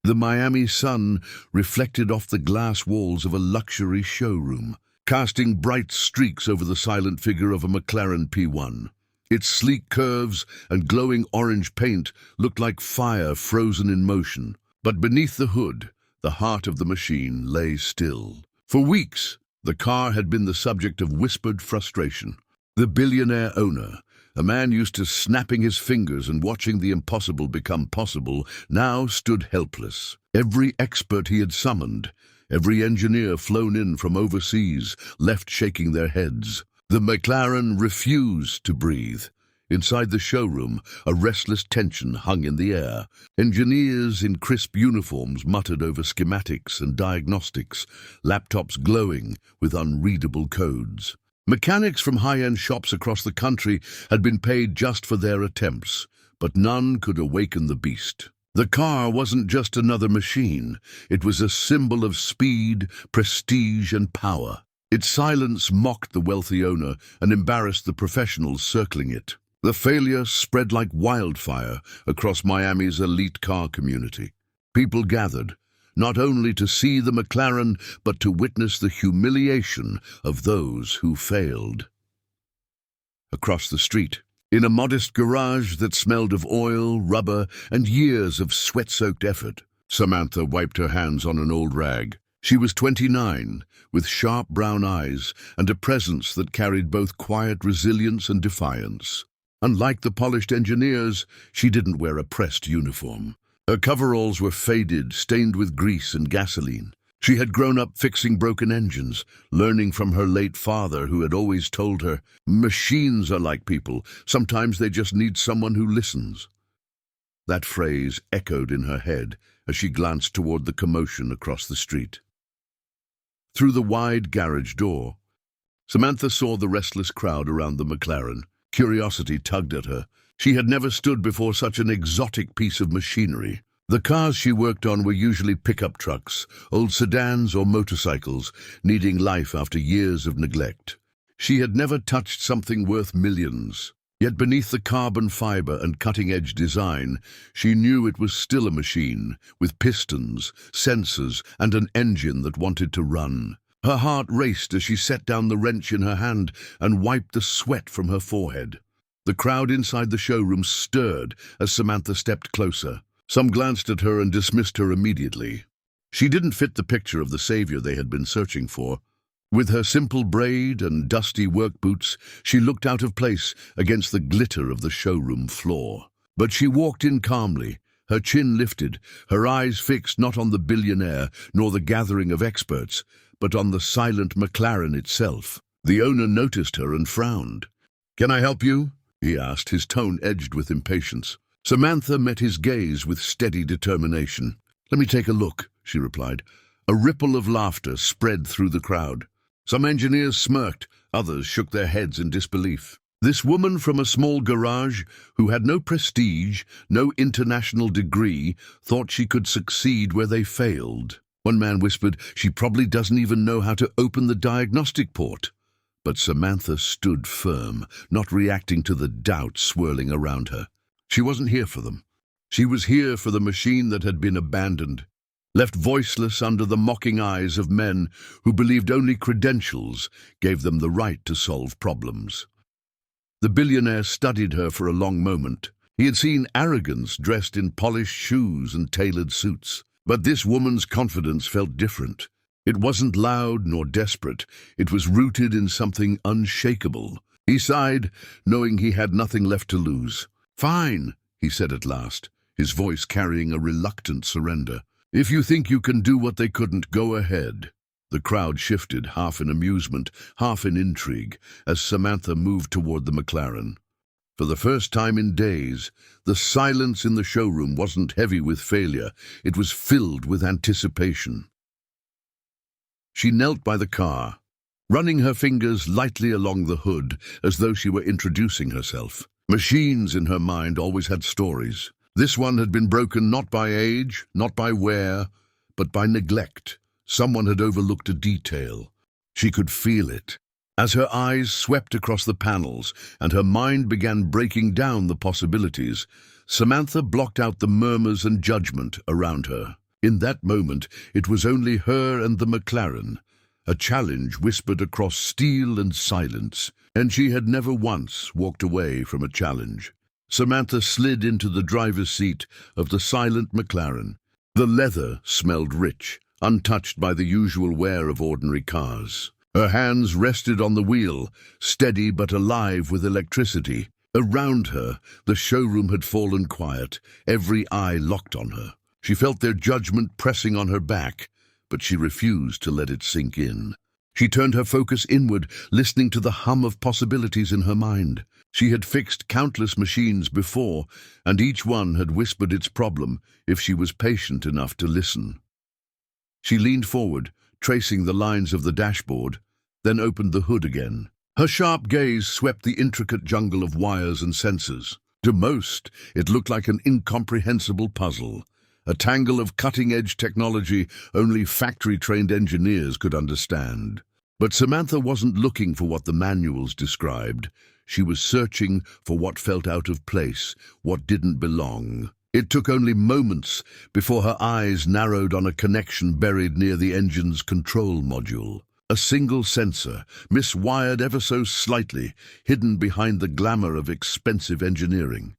The Miami sun reflected off the glass walls of a luxury showroom, casting bright streaks over the silent figure of a McLaren P1. Its sleek curves and glowing orange paint looked like fire frozen in motion. But beneath the hood, the heart of the machine lay still. For weeks, the car had been the subject of whispered frustration. The billionaire owner, a man used to snapping his fingers and watching the impossible become possible, now stood helpless. Every expert he had summoned, every engineer flown in from overseas, left shaking their heads. The McLaren refused to breathe. Inside the showroom, a restless tension hung in the air. Engineers in crisp uniforms muttered over schematics and diagnostics, laptops glowing with unreadable codes. Mechanics from high-end shops across the country had been paid just for their attempts, but none could awaken the beast. The car wasn't just another machine. It was a symbol of speed, prestige, and power. Its silence mocked the wealthy owner and embarrassed the professionals circling it. The failure spread like wildfire across Miami's elite car community. People gathered, not only to see the McLaren, but to witness the humiliation of those who failed. Across the street, in a modest garage that smelled of oil, rubber, and years of sweat-soaked effort, Samantha wiped her hands on an old rag. She was 29, with sharp brown eyes and a presence that carried both quiet resilience and defiance. Unlike the polished engineers, she didn't wear a pressed uniform. Her coveralls were faded, stained with grease and gasoline. She had grown up fixing broken engines, learning from her late father who had always told her, "Machines are like people. Sometimes they just need someone who listens." That phrase echoed in her head as she glanced toward the commotion across the street. Through the wide garage door, Samantha saw the restless crowd around the McLaren. Curiosity tugged at her. She had never stood before such an exotic piece of machinery. The cars she worked on were usually pickup trucks, old sedans or motorcycles, needing life after years of neglect. She had never touched something worth millions. Yet beneath the carbon fiber and cutting-edge design, she knew it was still a machine, with pistons, sensors, and an engine that wanted to run. Her heart raced as she set down the wrench in her hand and wiped the sweat from her forehead. The crowd inside the showroom stirred as Samantha stepped closer. Some glanced at her and dismissed her immediately. She didn't fit the picture of the savior they had been searching for. With her simple braid and dusty work boots, she looked out of place against the glitter of the showroom floor. But she walked in calmly, her chin lifted, her eyes fixed not on the billionaire nor the gathering of experts, but on the silent McLaren itself. The owner noticed her and frowned. "Can I help you?" he asked, his tone edged with impatience. Samantha met his gaze with steady determination. "Let me take a look," she replied. A ripple of laughter spread through the crowd. Some engineers smirked, others shook their heads in disbelief. This woman from a small garage, who had no prestige, no international degree, thought she could succeed where they failed. One man whispered, "She probably doesn't even know how to open the diagnostic port." But Samantha stood firm, not reacting to the doubt swirling around her. She wasn't here for them. She was here for the machine that had been abandoned, left voiceless under the mocking eyes of men who believed only credentials gave them the right to solve problems. The billionaire studied her for a long moment. He had seen arrogance dressed in polished shoes and tailored suits. But this woman's confidence felt different. It wasn't loud nor desperate. It was rooted in something unshakable. He sighed, knowing he had nothing left to lose. "Fine," he said at last, his voice carrying a reluctant surrender. "If you think you can do what they couldn't, go ahead." The crowd shifted, half in amusement, half in intrigue, as Samantha moved toward the McLaren. For the first time in days, the silence in the showroom wasn't heavy with failure, it was filled with anticipation. She knelt by the car, running her fingers lightly along the hood as though she were introducing herself. Machines in her mind always had stories. This one had been broken not by age, not by wear, but by neglect. Someone had overlooked a detail. She could feel it. As her eyes swept across the panels and her mind began breaking down the possibilities, Samantha blocked out the murmurs and judgment around her. In that moment, it was only her and the McLaren, a challenge whispered across steel and silence, and she had never once walked away from a challenge. Samantha slid into the driver's seat of the silent McLaren. The leather smelled rich, untouched by the usual wear of ordinary cars. Her hands rested on the wheel, steady but alive with electricity. Around her, the showroom had fallen quiet, every eye locked on her. She felt their judgment pressing on her back, but she refused to let it sink in. She turned her focus inward, listening to the hum of possibilities in her mind. She had fixed countless machines before, and each one had whispered its problem if she was patient enough to listen. She leaned forward, tracing the lines of the dashboard, then opened the hood again. Her sharp gaze swept the intricate jungle of wires and sensors. To most, it looked like an incomprehensible puzzle, a tangle of cutting-edge technology only factory-trained engineers could understand. But Samantha wasn't looking for what the manuals described. She was searching for what felt out of place, what didn't belong. It took only moments before her eyes narrowed on a connection buried near the engine's control module. A single sensor, miswired ever so slightly, hidden behind the glamour of expensive engineering.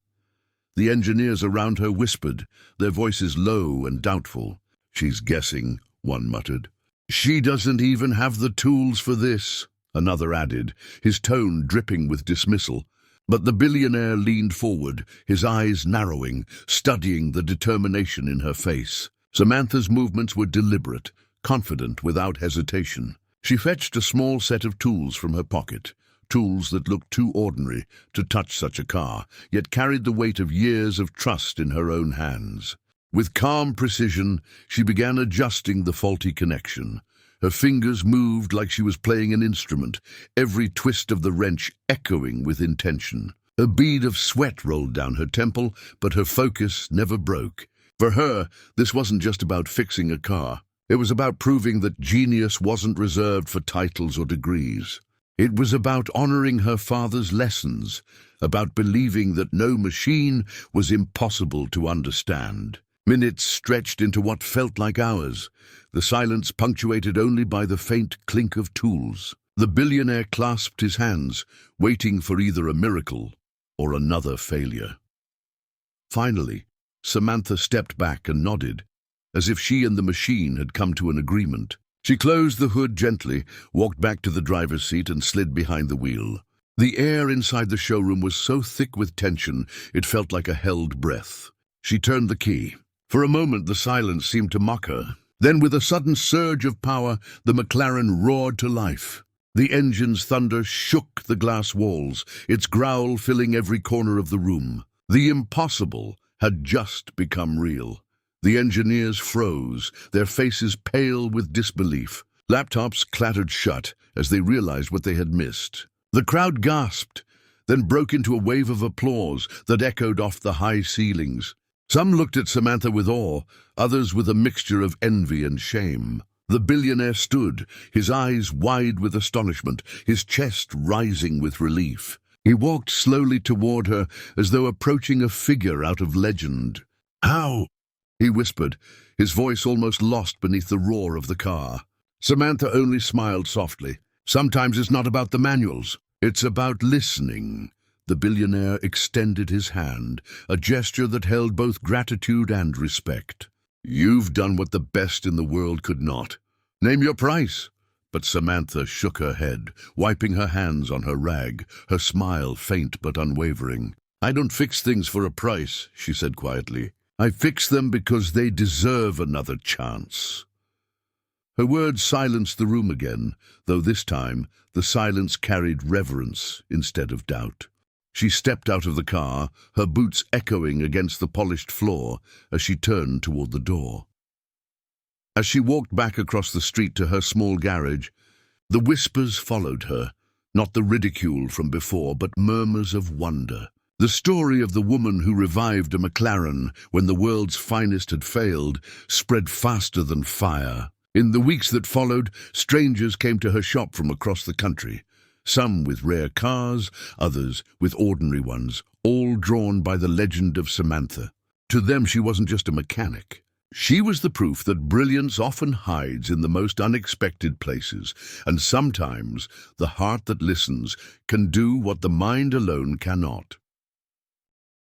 The engineers around her whispered, their voices low and doubtful. "She's guessing," one muttered. "She doesn't even have the tools for this," another added, his tone dripping with dismissal. But the billionaire leaned forward, his eyes narrowing, studying the determination in her face. Samantha's movements were deliberate, confident without hesitation. She fetched a small set of tools from her pocket, tools that looked too ordinary to touch such a car, yet carried the weight of years of trust in her own hands. With calm precision, she began adjusting the faulty connection. Her fingers moved like she was playing an instrument, every twist of the wrench echoing with intention. A bead of sweat rolled down her temple, but her focus never broke. For her, this wasn't just about fixing a car. It was about proving that genius wasn't reserved for titles or degrees. It was about honoring her father's lessons, about believing that no machine was impossible to understand. Minutes stretched into what felt like hours, the silence punctuated only by the faint clink of tools. The billionaire clasped his hands, waiting for either a miracle or another failure. Finally, Samantha stepped back and nodded, as if she and the machine had come to an agreement. She closed the hood gently, walked back to the driver's seat and slid behind the wheel. The air inside the showroom was so thick with tension, it felt like a held breath. She turned the key. For a moment, the silence seemed to mock her. Then, with a sudden surge of power, the McLaren roared to life. The engine's thunder shook the glass walls, its growl filling every corner of the room. The impossible had just become real. The engineers froze, their faces pale with disbelief. Laptops clattered shut as they realized what they had missed. The crowd gasped, then broke into a wave of applause that echoed off the high ceilings. Some looked at Samantha with awe, others with a mixture of envy and shame. The billionaire stood, his eyes wide with astonishment, his chest rising with relief. He walked slowly toward her as though approaching a figure out of legend. "How?" he whispered, his voice almost lost beneath the roar of the car. Samantha only smiled softly. "Sometimes it's not about the manuals. It's about listening." The billionaire extended his hand, a gesture that held both gratitude and respect. "You've done what the best in the world could not. Name your price." But Samantha shook her head, wiping her hands on her rag, her smile faint but unwavering. "I don't fix things for a price," she said quietly. "I fix them because they deserve another chance." Her words silenced the room again, though this time the silence carried reverence instead of doubt. She stepped out of the car, her boots echoing against the polished floor as she turned toward the door. As she walked back across the street to her small garage, the whispers followed her, not the ridicule from before, but murmurs of wonder. The story of the woman who revived a McLaren when the world's finest had failed spread faster than fire. In the weeks that followed, strangers came to her shop from across the country, some with rare cars, others with ordinary ones, all drawn by the legend of Samantha. To them, she wasn't just a mechanic. She was the proof that brilliance often hides in the most unexpected places, and sometimes the heart that listens can do what the mind alone cannot.